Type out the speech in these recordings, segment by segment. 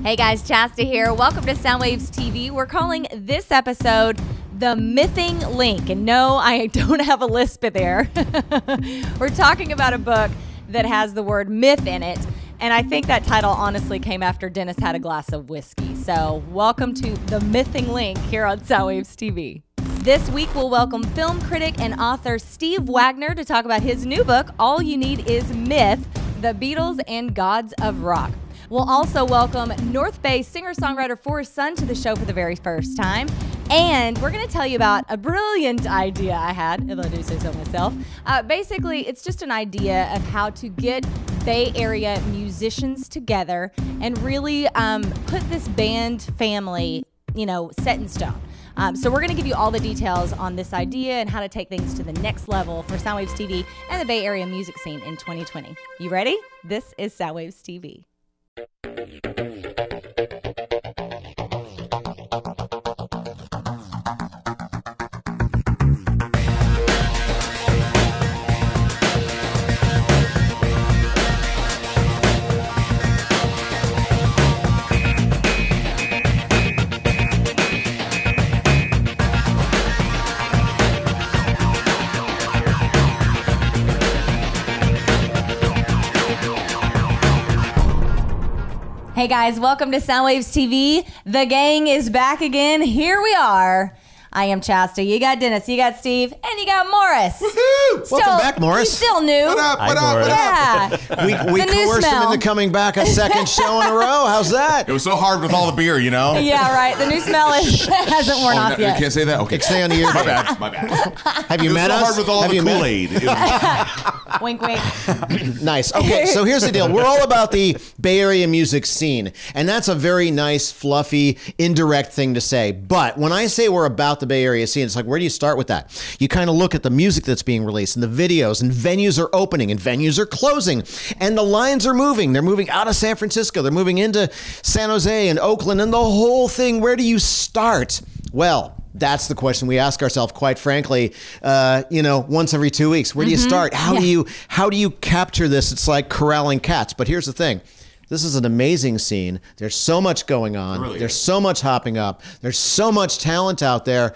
Hey guys, Chasta here. Welcome to Soundwaves TV. We're calling this episode The Missing Link. And no, I don't have a lisp there. We're talking about a book that has the word myth in it. And I think that title honestly came after Dennis had a glass of whiskey. So welcome to The Missing Link here on Soundwaves TV. This week we'll welcome film critic and author Steve Wagner to talk about his new book, All You Need Is Myth, The Beatles and Gods of Rock. We'll also welcome North Bay singer-songwriter Forrest Sun to the show for the very first time. And we're going to tell you about a brilliant idea I had, if I do say so myself. Basically, it's just an idea of how to get Bay Area musicians together and really put this band family, set in stone. So we're going to give you all the details on this idea and how to take things to the next level for Soundwaves TV and the Bay Area music scene in 2020. You ready? This is Soundwaves TV. Hey guys, welcome to Soundwaves TV. The gang is back again. Here we are. I am Chasta. You got Dennis, you got Steve, and you got Morris. Woohoo! Welcome back, Morris. He's still new. What up? What up? What up? Yeah. We coerced him into coming back a second show in a row. How's that? It was so hard with all the beer, Yeah, right. The new smell hasn't worn off yet. You can't say that? Okay. Stay on the ear. My bad. Have you met us? It was so hard with all the Kool-Aid. Wink, wink. Nice. Okay, so here's the deal. We're all about the Bay Area music scene, and that's a very nice, fluffy, indirect thing to say. But when I say we're about the Bay Area scene, it's like, where do you start with that? You kind of look at the music that's being released and the videos, and venues are opening and venues are closing, and the lines are moving. They're moving out of San Francisco. They're moving into San Jose and Oakland and the whole thing. Where do you start? Well, that's the question we ask ourselves, quite frankly, once every 2 weeks. Where do you start? How do you capture this? It's like corralling cats. But here's the thing. This is an amazing scene. There's so much going on. Really There's so much hopping up. There's so much talent out there.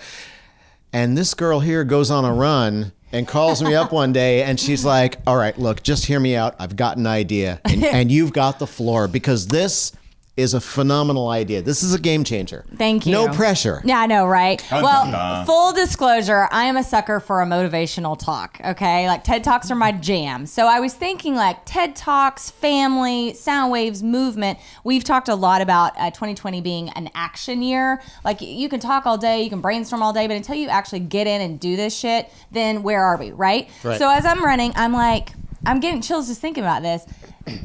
And this girl here goes on a run and calls me up one day, and she's like, all right, look, just hear me out. I've got an idea, and you've got the floor, because this is a phenomenal idea. This is a game changer. Thank you. No pressure. Yeah, I know, right? Well, full disclosure, I am a sucker for a motivational talk, okay? Like, TED Talks are my jam. So I was thinking, like, TED Talks, family, Soundwaves, movement. We've talked a lot about 2020 being an action year. Like, you can talk all day, you can brainstorm all day, but until you actually get in and do this shit, then where are we, right? So as I'm running, I'm like, I'm getting chills just thinking about this.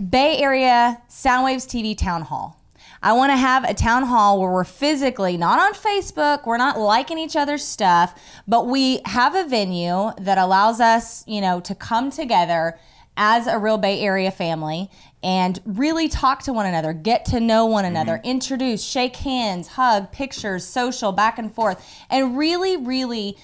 Bay Area Soundwaves TV Town Hall. I want to have a town hall where we're physically, not on Facebook, we're not liking each other's stuff, but we have a venue that allows us, to come together as a real Bay Area family and really talk to one another, get to know one another, introduce, shake hands, hug, pictures, social, back and forth, and really, really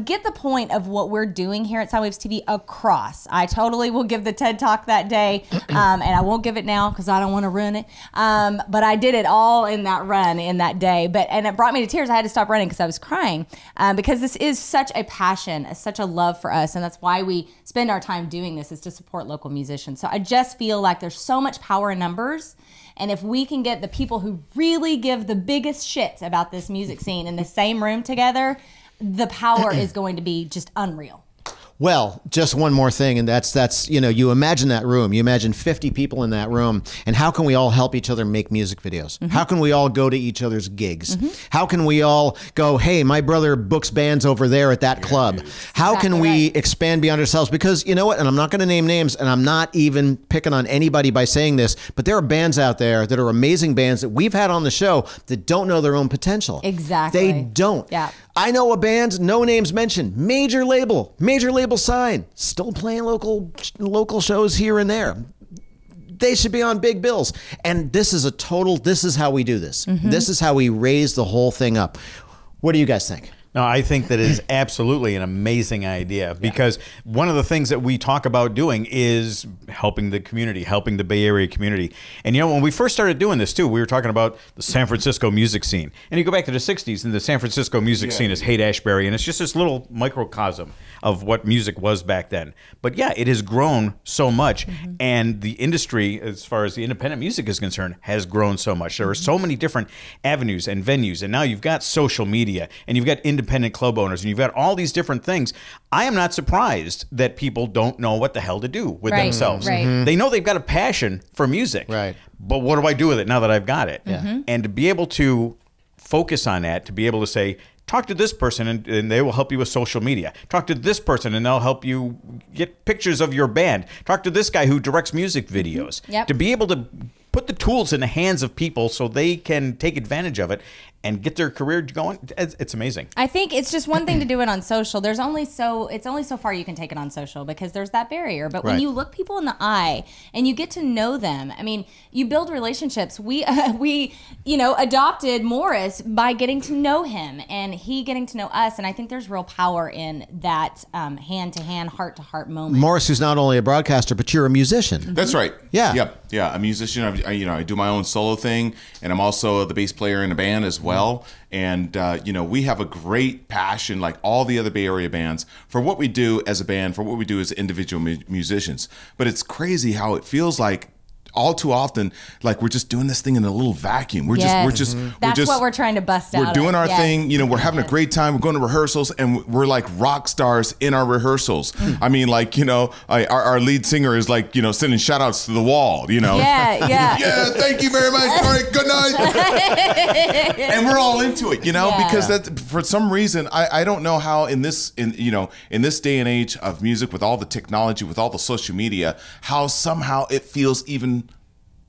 get the point of what we're doing here at Soundwaves TV across. I totally will give the TED Talk that day, and I won't give it now because I don't want to ruin it. But I did it all in that run in that day. And it brought me to tears. I had to stop running because I was crying because this is such a passion, such a love for us, and that's why we spend our time doing this, is to support local musicians. So I just feel like there's so much power in numbers. And if we can get the people who really give the biggest shits about this music scene in the same room together, the power is going to be just unreal. Well, just one more thing, and that's you imagine that room. You imagine 50 people in that room, and how can we all help each other make music videos? How can we all go to each other's gigs? How can we all go, hey, my brother books bands over there at that club? How can we expand beyond ourselves? Because you know what, and I'm not going to name names, and I'm not even picking on anybody by saying this, but there are bands out there that are amazing bands that we've had on the show that don't know their own potential. Exactly. They don't. Yeah. I know a band, no names mentioned, major label sign, still playing local shows here and there. They should be on big bills. And this is how we do this. This is how we raise the whole thing up. What do you guys think? No, I think that is absolutely an amazing idea because one of the things that we talk about doing is helping the community, helping the Bay Area community. And, when we first started doing this, too, we were talking about the San Francisco music scene. And you go back to the 60s, and the San Francisco music scene is Haight-Ashbury, and it's just this little microcosm of what music was back then. But, it has grown so much, and the industry, as far as the independent music is concerned, has grown so much. There are so many different avenues and venues, and now you've got social media, and you've got independent club owners, and you've got all these different things. I am not surprised that people don't know what the hell to do with themselves. They know they've got a passion for music, but what do I do with it now that I've got it? And to be able to focus on that, to be able to say, talk to this person and they will help you with social media. Talk to this person and they'll help you get pictures of your band. Talk to this guy who directs music videos. To be able to put the tools in the hands of people so they can take advantage of it and get their career going, it's amazing. I think it's just one thing to do it on social. It's only so far you can take it on social because there's that barrier. But when you look people in the eye and you get to know them, I mean, you build relationships. We adopted Morris by getting to know him and he getting to know us. And I think there's real power in that hand-to-hand, heart-to-heart moment. Morris, who's not only a broadcaster, but you're a musician. That's right. Yeah. Yep. Yeah. A musician. I do my own solo thing, and I'm also the bass player in a band as well. And we have a great passion, like all the other Bay Area bands, for what we do as a band, for what we do as individual musicians. But it's crazy how it feels like all too often, like we're just doing this thing in a little vacuum. That's what we're trying to bust out. We're doing our thing. We're having a great time. We're going to rehearsals, and we're like rock stars in our rehearsals. I mean, like our lead singer is like sending shout outs to the wall. Yeah, thank you very much. All right, good night. And we're all into it, because that for some reason I don't know how in this day and age of music, with all the technology, with all the social media, how somehow it feels even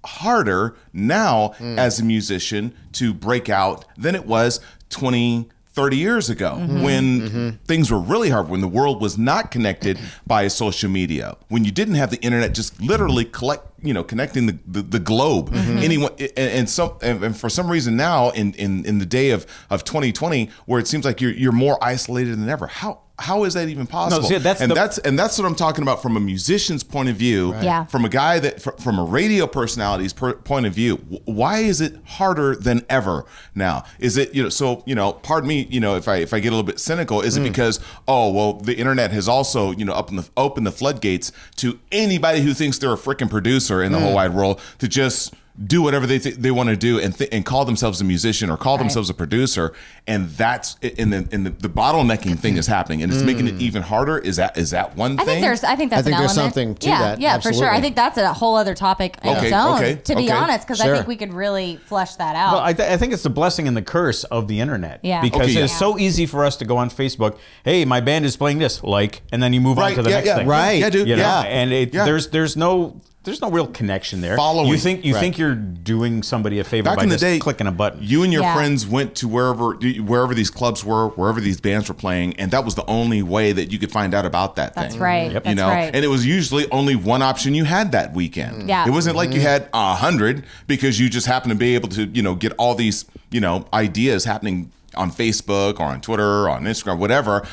harder now as a musician to break out than it was 20, 30 years ago when things were really hard, when the world was not connected by social media, when you didn't have the internet just literally connecting the globe. Anyone and for some reason now in the day of 2020, where it seems like you're more isolated than ever. How is that even possible? No, see, that's what I'm talking about from a musician's point of view, from a guy from a radio personality's point of view. Why is it harder than ever now? Is it pardon me, if I get a little bit cynical, is it because the internet has also opened the floodgates to anybody who thinks they're a freaking producer in the whole wide world to just do whatever they want to do and call themselves a musician or call themselves a producer, and that's the bottlenecking thing is happening, and it's making it even harder. Is that one thing? I think that's an element. There's something to that. Yeah, absolutely. for sure. I think that's a whole other topic in its own. To be honest, because I think we could really flesh that out. Well, I think it's the blessing and the curse of the internet. Yeah. Because it's so easy for us to go on Facebook. Hey, my band is playing this, and then you move on to the next thing. Right. Yeah, dude. And there's no real connection there. Following. You think you're doing somebody a favor by just clicking a button. You and your friends went to wherever these clubs were, wherever these bands were playing, and that was the only way that you could find out about that thing. That's right. Yep. That's right. And it was usually only one option you had that weekend. Yeah. It wasn't like you had 100 because you just happened to be able to get all these ideas happening on Facebook or on Twitter or on Instagram, whatever,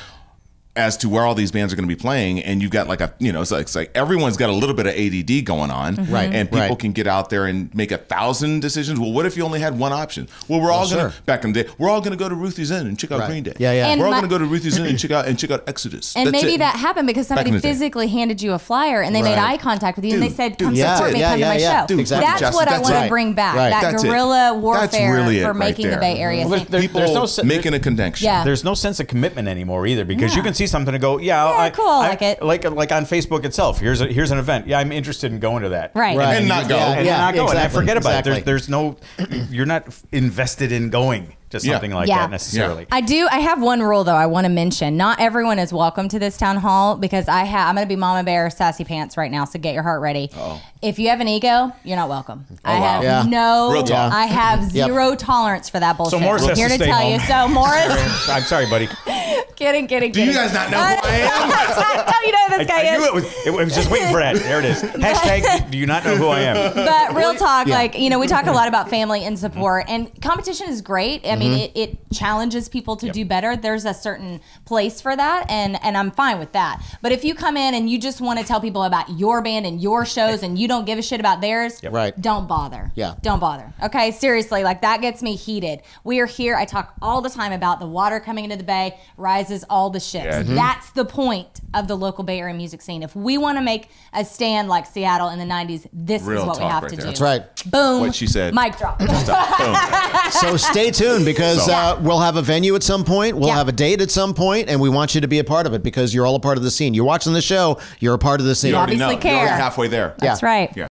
as to where all these bands are going to be playing, and you've got like it's like everyone's got a little bit of ADD going on, right? And people can get out there and make 1,000 decisions. Well, what if you only had one option? Well, we're all going to back in the day. We're all going to go to Ruthie's Inn and check out Green Day. Yeah. We're all going to go to Ruthie's Inn and check out Exodus. And maybe that happened because somebody physically handed you a flyer and they made eye contact with you and they said, "Come support me, come to my show." Dude, exactly. That's what I want to bring back. That guerrilla warfare for making the Bay Area. People making a connection. Yeah. There's no sense of commitment anymore either, because you can see something and go, cool, I like it. Like on Facebook itself. Here's an event. Yeah, I'm interested in going to that. Right. And not go. And not go. Exactly. And I forget about Exactly. it. There's no. You're not invested in going to something like that necessarily. Yeah. I have one rule though I want to mention. Not everyone is welcome to this town hall because I'm going to be Mama Bear Sassy Pants right now, so get your heart ready. If you have an ego, you're not welcome. I have zero tolerance for that bullshit. So Morris I'm here has to to stay tell home. you. So Morris, I'm sorry, buddy. kidding. Do you guys not know who I am? How you know who this guy I is? knew it was just waiting for that. There it is. Hashtag, do you not know who I am? But real talk, we talk a lot about family and support, and competition is great. I mean, it challenges people to do better. There's a certain place for that, and I'm fine with that. But if you come in and you just want to tell people about your band and your shows and you don't give a shit about theirs, don't bother. Yeah. Don't bother. Okay, seriously, like that gets me heated. We are here. I talk all the time about the water coming into the Bay rises all the ships. Yeah. That's the point of the local Bay Area music scene. If we want to make a stand like Seattle in the 90s, this is what we have to do. That's right. Boom. What she said. Mic drop. Boom. So stay tuned because we'll have a venue at some point. We'll have a date at some point, and we want you to be a part of it because you're all a part of the scene. You're watching the show. You're a part of the scene. You obviously care. You're already halfway there. That's right. Yeah.